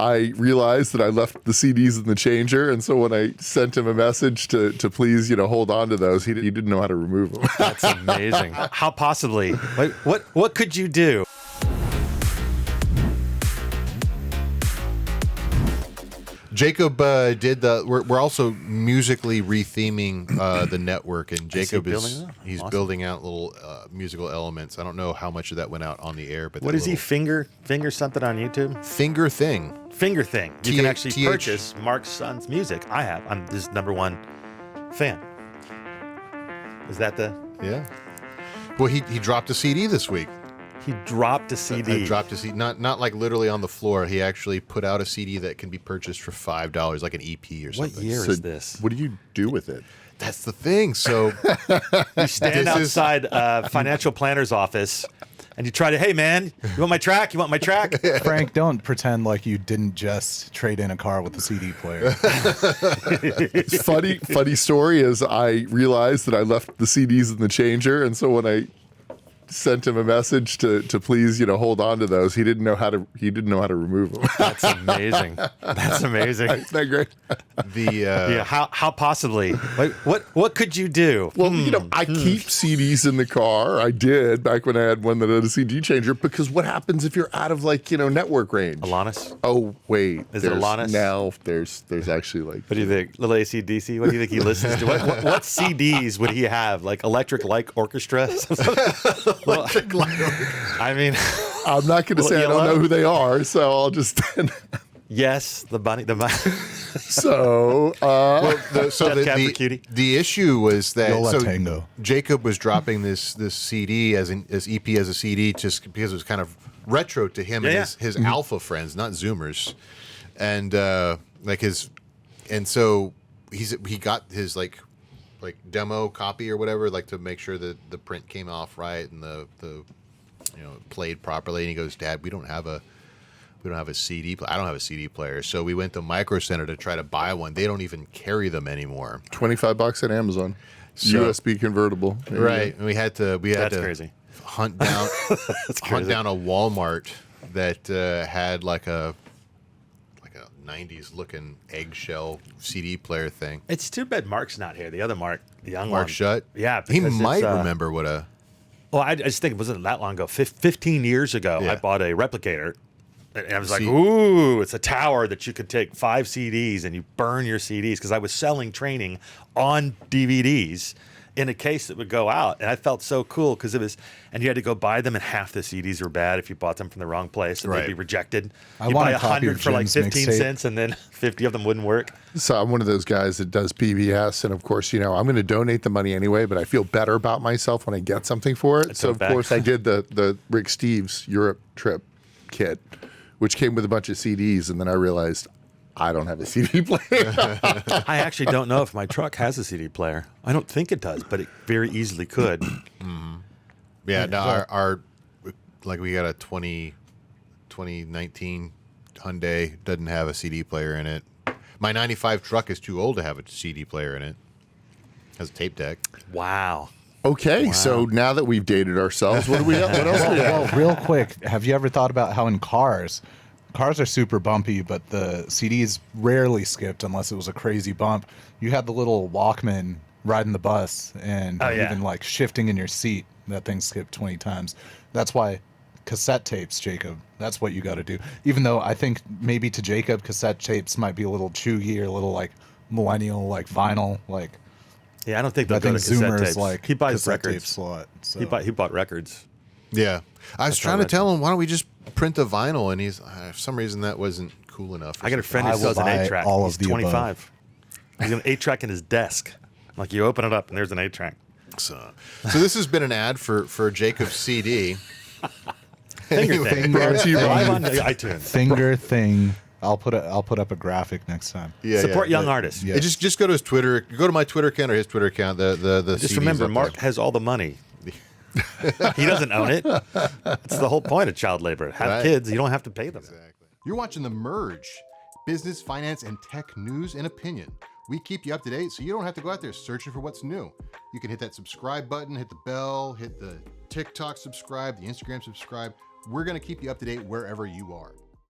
I realized that I left the CDs in the changer, and so when I sent him a message to please, hold on to those, he didn't know how to remove them. That's amazing. How possibly? Like, what could you do? Jacob did the. We're also musically retheming the network, and Jacob he's awesome. building out little musical elements. I don't know how much of that went out on the air, but What is he finger something on YouTube? Finger thing. Finger thing. You can actually purchase Mark's son's music. I'm his #1 fan. Is that the? Yeah. Well, he dropped a CD this week. He dropped a CD. Dropped a CD, not like literally on the floor. He actually put out a CD that can be purchased for $5, like an EP or something. What year is this? What do you do with it? That's the thing. So you stand outside a financial planner's office, and you try to, hey man, you want my track? You want my track? Frank, don't pretend like you didn't just trade in a car with a CD player. Funny story is I realized that I left the CDs in the changer, and so when I sent him a message to please, hold on to those, he didn't know how to remove them. That's amazing. That's amazing. Isn't that great? Yeah. How possibly? Like, what could you do? Well, I keep CDs in the car. I did back when I had one that had a CD changer, because what happens if you're out of network range? Alanis? Oh wait, Is it Alanis? Now there's actually What do you think? Little AC/DC? What do you think he listens to? What CDs would he have? Like Electric Light Orchestra? Electric Light Orchestra. I mean, I'm not going to say I don't know who they are, so I'll just. Yes, the bunny. So, the issue was that Tango. Jacob was dropping this CD as EP as a CD just because it was kind of retro to him and his alpha friends, not Zoomers, and so he got his like demo copy or whatever, to make sure that the print came off right and the played properly. And he goes, Dad, we don't have a CD. I don't have a CD player. So we went to Micro Center to try to buy one. They don't even carry them anymore. $25 at Amazon. So, USB convertible. Right. And we had to crazy. hunt down a Walmart that had like a 90s looking eggshell CD player thing. It's too bad Mark's not here. The other Mark, the young Mark one. Shutt? Yeah. He might remember what a... Well, I just think it wasn't that long ago. 15 years ago, I bought a replicator. And I was like, ooh, it's a tower that you could take 5 CDs and you burn your CDs. Because I was selling training on DVDs in a case that would go out. And I felt so cool because and you had to go buy them, and half the CDs were bad if you bought them from the wrong place, and they'd be rejected. You buy 100 for like 15 cents, and then 50 of them wouldn't work. So I'm one of those guys that does PBS, and of course, I'm going to donate the money anyway, but I feel better about myself when I get something for it. So of course, I did the Rick Steves Europe trip kit, which came with a bunch of CDs, and then I realized I don't have a CD player. I actually don't know if my truck has a CD player. I don't think it does, but it very easily could. Mm-hmm. Yeah, no, our we got a 2019 Hyundai, doesn't have a CD player in it. My 95 truck is too old to have a CD player in it. Has a tape deck. Wow. Okay, so now that we've dated ourselves, what else do we have? Well, real quick, have you ever thought about how in cars are super bumpy, but the CDs rarely skipped unless it was a crazy bump. You had the little Walkman riding the bus and even shifting in your seat. That thing skipped 20 times. That's why cassette tapes, Jacob, that's what you got to do. Even though I think maybe to Jacob, cassette tapes might be a little chewy or a little millennial, vinyl, Yeah, I don't think they'll go to cassette tapes. He buys records. Slot, so. He bought records. Yeah. I was trying to tell him, why don't we just print a vinyl? And he's, for some reason, that wasn't cool enough. I got a friend who sells an 8-track. He's 25. He's got an 8-track in his desk. You open it up, and there's an 8-track. So this has been an ad for Jacob's CD. Finger thing. Live on iTunes. Finger thing. I'll put up a graphic next time. Yeah, support young artists. Yeah. Just go to his Twitter. Go to my Twitter account or his Twitter account. The just CDs remember, Mark has all the money. He doesn't own it. That's the whole point of child labor. Have kids, you don't have to pay them. Exactly. You're watching The Merge, business, finance, and tech news and opinion. We keep you up to date so you don't have to go out there searching for what's new. You can hit that subscribe button, hit the bell, hit the TikTok subscribe, the Instagram subscribe. We're going to keep you up to date wherever you are.